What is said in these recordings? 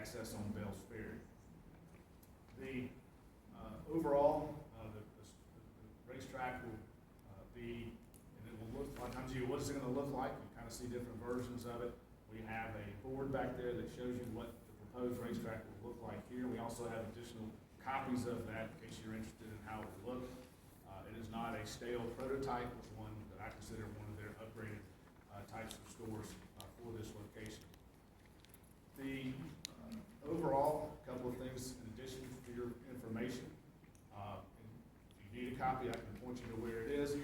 access on Bell's Ferry. The overall, the racetrack will be, and it will look, a lot of times what is it going to look like? You kind of see different versions of it. We have a board back there that shows you what the proposed racetrack will look like here. We also have additional copies of that in case you're interested in how it will look. It is not a stale prototype. It's one that I consider one of their upgraded types of stores for this location. The overall, a couple of things in addition to your information. If you need a copy, I can point you to where it is.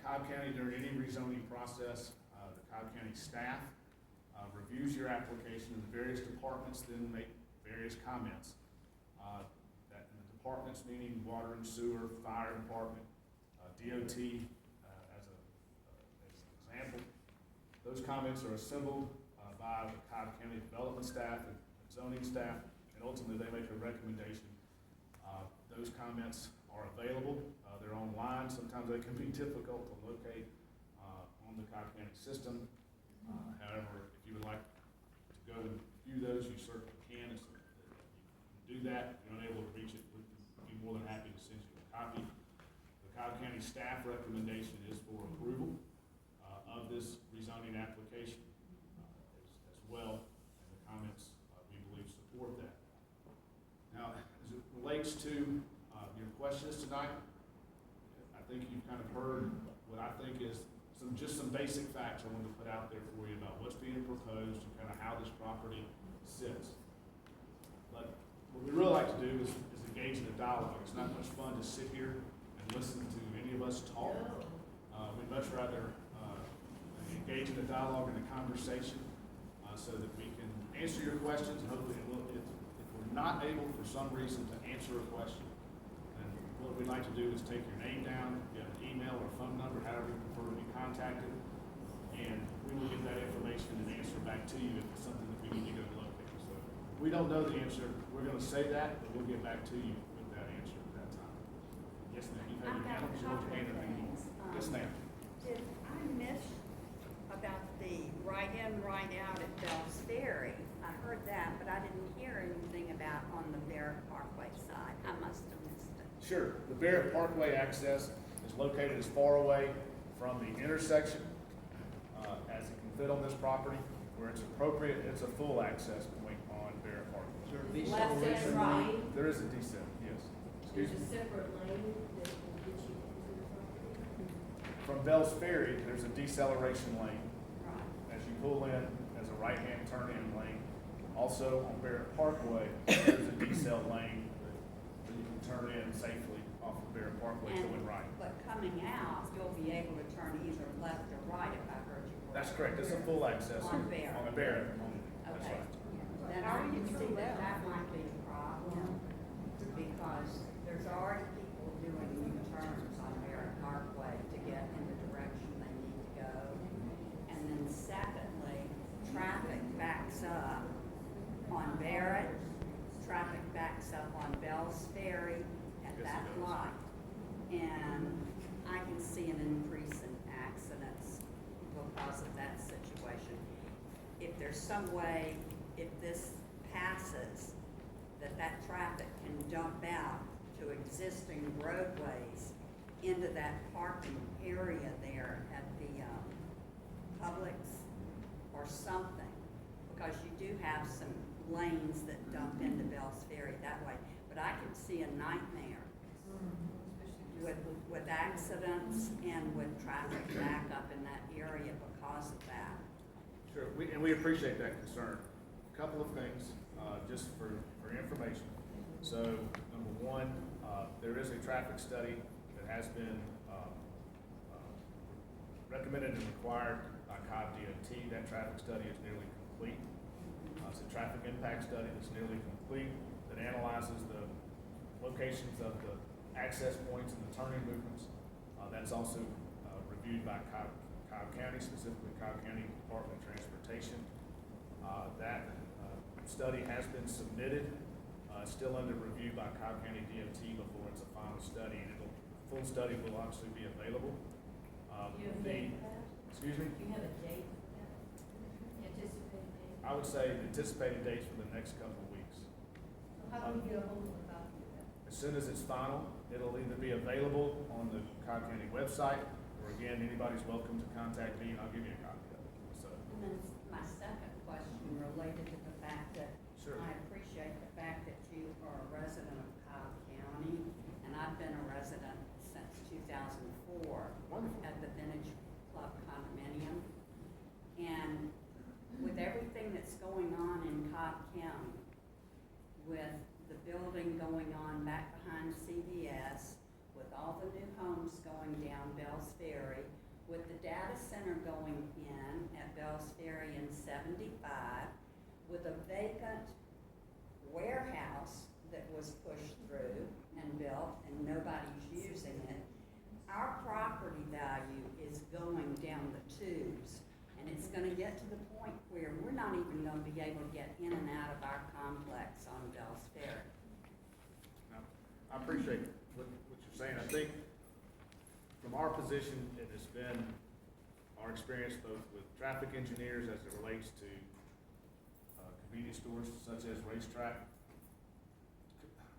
Cobb County, during any rezoning process, the Cobb County staff reviews your application, and the various departments then make various comments. That in the departments meaning water and sewer, fire department, DOT as an example. Those comments are assembled by the Cobb County development staff and zoning staff, and ultimately they make a recommendation. Those comments are available. They're online. Sometimes they can be difficult to locate on the Cobb County system. However, if you would like to go and view those, you certainly can. You can do that. If you're unable to reach it, we'd be more than happy to send you a copy. The Cobb County staff recommendation is for approval of this rezoning application as well, and the comments we believe support that. Now, as it relates to your questions tonight, I think you've kind of heard what I think is just some basic facts I wanted to put out there for you about what's being proposed and kind of how this property sits. But what we really like to do is engage in a dialogue. It's not much fun to sit here and listen to any of us talk. We'd much rather engage in a dialogue and a conversation so that we can answer your questions, and hopefully if we're not able for some reason to answer a question, then what we'd like to do is take your name down, get an email or phone number, however you prefer to be contacted, and we will get that information and answer back to you if it's something that we need to go locate. So if we don't know the answer, we're going to say that, but we'll get back to you with that answer at that time. Yes, ma'am. You have your hand up. You want your hand up. Yes, ma'am. Did I miss about the right-in, right-out at Bell's Ferry? I heard that, but I didn't hear anything about on the Barrett Parkway side. I must have missed it. Sure. The Barrett Parkway access is located as far away from the intersection as it can fit on this property. Where it's appropriate, it's a full access point on Barrett Parkway. Left and right. There is a decel, yes. Excuse There's me. a separate lane that will get you into the property. From Bell's Ferry, there's a deceleration lane Right. as you pull in as a right-hand turn-in lane. Also on Barrett Parkway, there's a decel lane that you can turn in safely off of Barrett Parkway going right. But coming out, you'll be able to turn either left or right if I heard you. That's correct. It's a full access On Barrett. On the Barrett. That's Okay. right. Then I can see that might be a problem, because there's already people doing U-turns on Barrett Parkway to get in the direction they need to go. And then secondly, traffic backs up on Barrett, traffic backs up on Bell's Ferry at Yes, that it does. lot. And I can see an increase in accidents because of that situation. If there's some way, if this passes, that traffic can dump out to existing roadways into that parking area there at the Publix or something, because you do have some lanes that dump into Bell's Ferry that way. But I can see a nightmare with accidents and with traffic backup in that area because of that. Sure, and we appreciate that concern. A couple of things, just for information. So, number one, there is a traffic study that has been recommended and required by Cobb DOT. That traffic study is nearly complete. It's a traffic impact study that's nearly complete that analyzes the locations of the access points and the turning movements. That's also reviewed by Cobb County, specifically Cobb County Department of Transportation. That study has been submitted, still under review by Cobb County DOT before it's a final study, and full study will obviously be available. You have a date for that? Excuse me? Do you have a date for that? Anticipated date? I would say anticipated dates for the next couple of weeks. So how do we get a hold of a copy of that? As soon as it's final, it'll either be available on the Cobb County website, or again, anybody's welcome to contact me and I'll give you a copy of it, so. And then my second question related to the fact that Sure. I appreciate the fact that you are a resident of Cobb County, and I've been a resident since 2004 Wonderful. at the Vintage Club condominium. And with everything that's going on in Cobb County, with the building going on back behind CVS, with all the new homes going down Bell's Ferry, with the data center going in at Bell's Ferry in 75, with a vacant warehouse that was pushed through and built and nobody's using it, our property value is going down the tubes. And it's gonna get to the point where we're not even gonna be able to get in and out of our complex on Bell's Ferry. Now, I appreciate what you're saying. I think from our position, it has been our experience both with traffic engineers as it relates to convenience stores such as RaceTrac.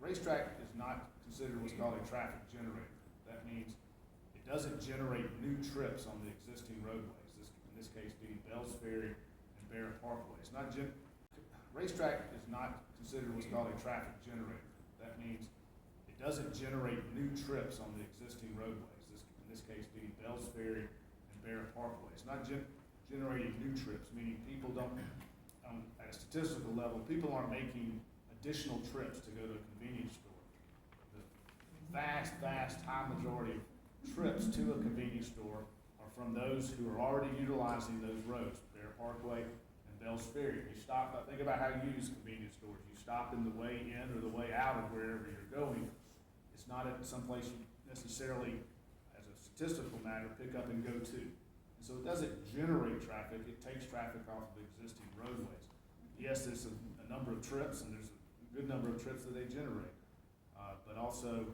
RaceTrac is not considered what's called a traffic generator. That means it doesn't generate new trips on the existing roadways, in this case being Bell's Ferry and Barrett Parkway. It's not RaceTrac is not considered what's called a traffic generator. That means it doesn't generate new trips on the existing roadways, in this case being Bell's Ferry and Barrett Parkway. It's not generating new trips, meaning people don't, at a statistical level, people aren't making additional trips to go to a convenience store. The vast high majority of trips to a convenience store are from those who are already utilizing those roads, Barrett Parkway and Bell's Ferry. You stop, think about how you use convenience stores. You stop in the way in or the way out of wherever you're going. It's not at some place you necessarily, as a statistical matter, pick up and go to. And so it doesn't generate traffic, it takes traffic off of existing roadways. Yes, there's a number of trips, and there's a good number of trips that they generate. But also,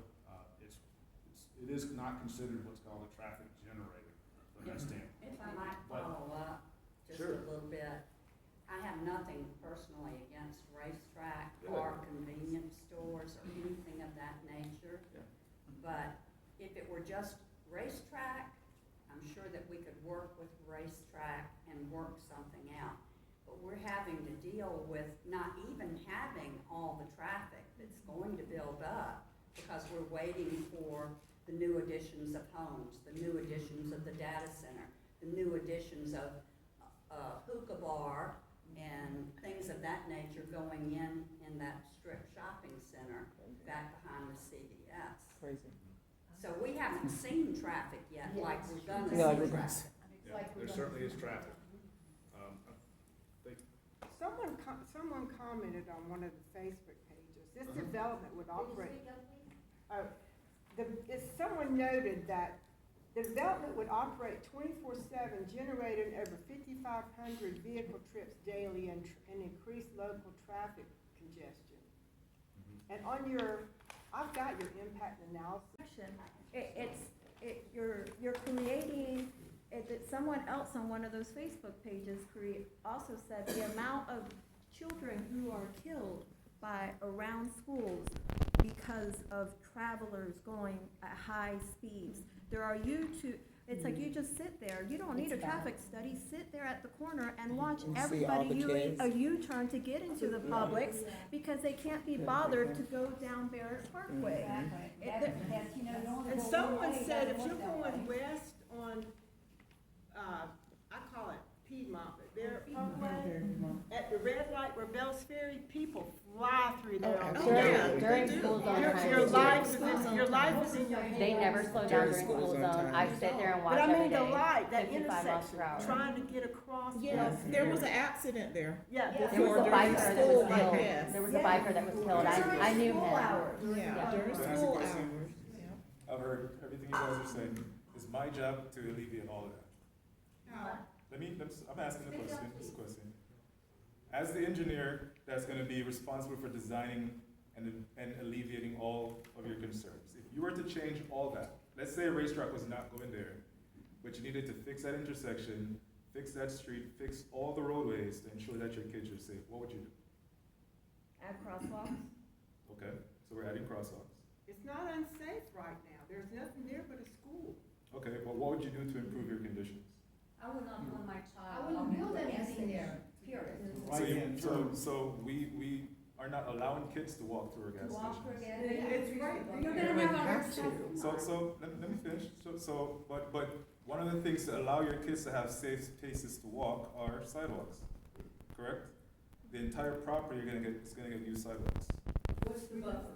it is not considered what's called a traffic generator from that standpoint. If I might follow up just Sure. a little bit, I have nothing personally against RaceTrac Good. or convenience stores or anything of that nature. Yeah. But if it were just RaceTrac, I'm sure that we could work with RaceTrac and work something out. But we're having to deal with not even having all the traffic that's going to build up because we're waiting for the new additions of homes, the new additions of the data center, the new additions of hookah bar and things of that nature going in that strip shopping center back behind the CVS. Crazy. So we haven't seen traffic yet, Yeah, like it's we're true. gonna Yeah, see we're traffic. Yeah, there certainly is traffic. Someone commented on one of the Facebook pages, this Uh-huh. development would Can you operate, speak up, please? someone noted that the development would operate 24/7, generating over 5,500 vehicle trips daily and increase local traffic congestion. And on I've got your impact analysis. You're creating, that someone else on one of those Facebook pages also said the amount of children who are killed by around schools because of travelers going at high speeds. There are it's like you just sit there, you don't need a traffic study, sit there at the corner and watch And see all everybody the kids. a U-turn to get into the Publix because they can't be bothered to go down Barrett Parkway. That's, you know, you only And go someone one way, it said if doesn't you're work that going way. west on, I call it Piedmont, but Barrett Parkway, at the red light where Bell's Ferry, people fly through there. on the During, road. during school zone Your times, life is in, your life is in your hands. they never slow down During during school school zone zone. I times. sit there and watch But I every mean, the day, light, that 55 miles per hour. intersection, trying to get across. Yes, Bell's there was Ferry. an accident there. Yeah. Yeah. There was a During biker that school, was like, killed. yes. There was a biker that was killed. I knew him. Yeah, during Can I ask a school question? hours, yeah. I've heard everything you guys are saying. It's my job to alleviate all of that. I'm asking a question, this question. As the engineer that's gonna be responsible for designing and alleviating all of your concerns, if you were to change all that, let's say a racetrack was not going there, but you needed to fix that intersection, fix that street, fix all the roadways to ensure that your kids are safe, what would you do? Add crosswalks. Okay, so we're adding crosswalks. It's not unsafe right now. There's nothing there but a school. Okay, but what would you do to improve your conditions? I would not want my child. I wouldn't build walking anything there, period. We are not allowing kids to walk through our gas Walk stations. or get. It's right. You're They gonna would have a hard have time. to. So let me finish. But one of the things to allow your kids to have safe spaces to walk are sidewalks, correct? The entire property is gonna get new sidewalks. What's the buffer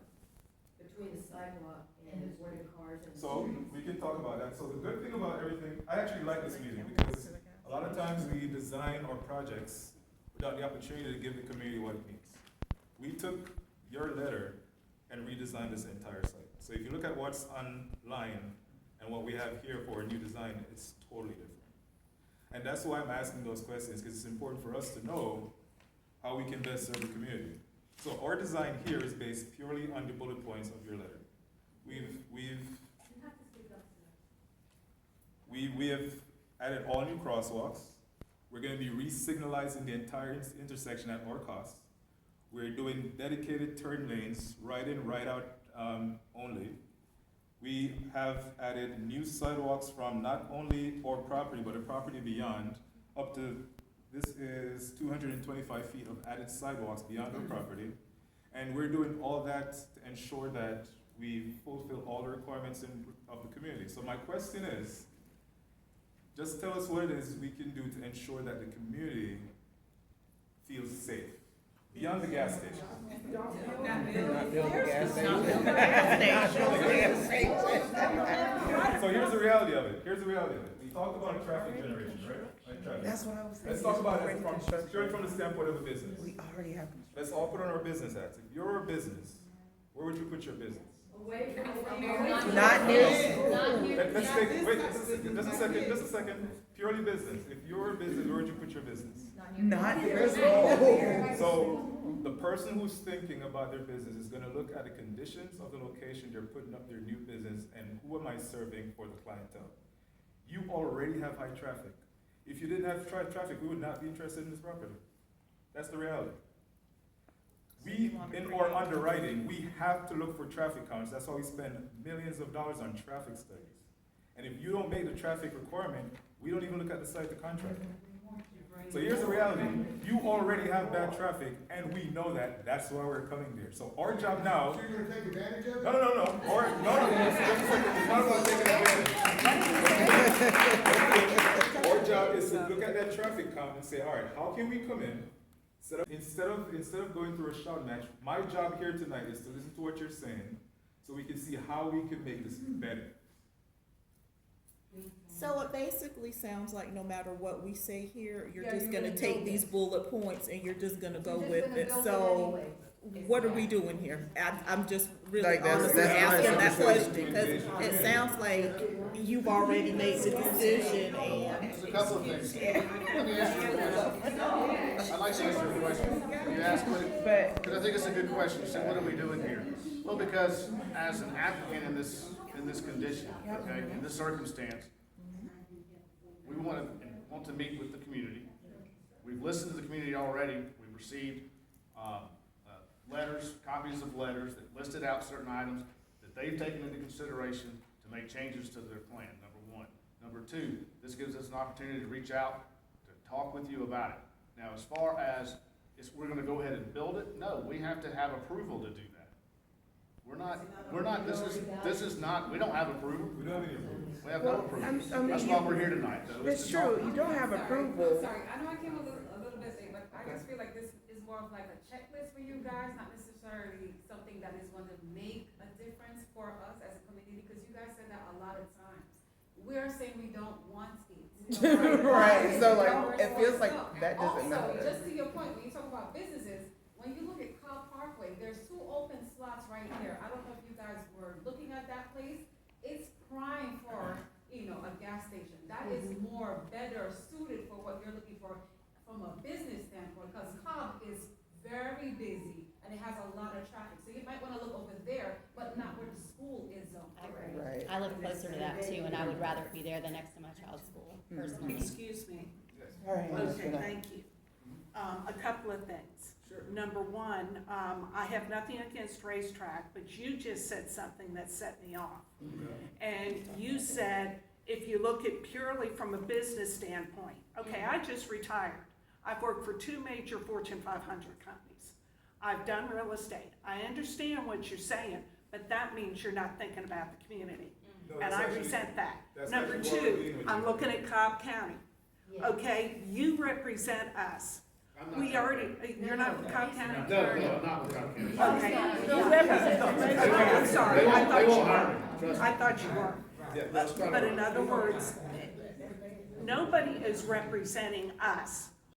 between the sidewalk and where the cars and? So we can talk about that. So the good thing about everything, I actually like this meeting because a lot of times we design our projects without the opportunity to give the community what it needs. We took your letter and redesigned this entire site. So if you look at what's online and what we have here for a new design, it's totally different. And that's why I'm asking those questions, because it's important for us to know how we can best serve the community. So our design here is based purely on the bullet points of your letter. We have added all new crosswalks. We're going to be re-signalizing the entire intersection at our cost. We're doing dedicated turn lanes, right in, right out only. We have added new sidewalks from not only our property, but a property beyond, up to, this is 225 feet of added sidewalks beyond our property. And we're doing all that to ensure that we fulfill all the requirements of the community. So my question is, just tell us what it is we can do to ensure that the community feels safe, beyond the gas station. So here's the reality of it. We talked about traffic generation, right? Traffic. That's what I was saying. Let's talk about it purely from the standpoint of a business. We already have. Let's all put on our business hats. If you're a business, where would you put your business? Away from. Not near Let's take, wait, just a second. Purely business. If you're a business, where would you put your business? Not near school. So the person who's thinking about their business is gonna look at the conditions of the location they're putting up their new business and who am I serving for the clientele. You already have high traffic. If you didn't have traffic, we would not be interested in this property. That's the reality. We, in our underwriting, we have to look for traffic counts. That's why we spend millions of dollars on traffic studies. And if you don't make the traffic requirement, we don't even look at the site to contract. So here's the reality. You already have bad traffic, and we know that. That's why we're coming there. So our job now. So you're gonna take advantage of it? No. Just a second. It's not about taking advantage. Our job is to look at that traffic count and say, all right, how can we come in? Instead of going through a shout match, my job here tonight is to listen to what you're saying, so we can see how we can make this better. So it basically sounds like no matter what we say here, you're Yeah, just you're gonna gonna take build these it. bullet points and you're just gonna go You're just with gonna it. build So anyway. what are we doing here? I'm just really Like, that's honestly nice. asking that That's question, because it sounds like you've already made the decision and. There's a couple of things. Let me answer your question. I'd like to answer your question. You asked what, because I think it's a good question. You said, what are we doing here? Well, because as an applicant in this condition, okay, in this circumstance, we want to meet with the community. We've listened to the community already. We've received letters, copies of letters that listed out certain items that they've taken into consideration to make changes to their plan, number one. Number two, this gives us an opportunity to reach out, to talk with you about it. Now, as far as we're gonna go ahead and build it, no, we have to have approval to do that. We're not, this is not, we don't have approval. We don't have any approval. We have no approval. I mean, That's why we're here tonight, though. is It's to talk. true, you don't have approval. Sorry, I know I came a little bit late, but I just feel like this is more of like a checklist for you guys, not necessarily something that is going to make a difference for us as a community, because you guys said that a lot of times. We're saying we don't want it. Right, so like, it feels like that doesn't Also, matter. just to your point, when you talk about businesses, when you look at Cobb Parkway, there's 2 open slots right here. I don't know if you guys were looking at that place. It's prime for, a gas station. That is more better suited for what you're looking for from a business standpoint, because Cobb is very busy and it has a lot of traffic. So you might wanna look over there, but not where the school is zoned. Right. I live closer to that too, and I would rather be there than next to my child's school, personally. Excuse me, Okay, thank you. A couple of things. Sure. Number one, I have nothing against racetrack, but you just said something that set me off. And you said, if you look at purely from a business standpoint, okay, I just retired. I've worked for 2 major Fortune 500 companies. I've done real estate. I understand what you're saying, but that means you're not thinking about the community. No, And that's I actually- resent that. that's Number actually what we're two, dealing with I'm here. looking at Cobb County. Okay, you represent us. I'm not We Cobb already, you're not with Cobb County? No, no, I'm not with Cobb County. Okay. You represent them. I'm sorry, They I won't- thought they you won't hire were. me, trust me. I thought you were. Yeah, that's not But right. in other words, nobody is representing us.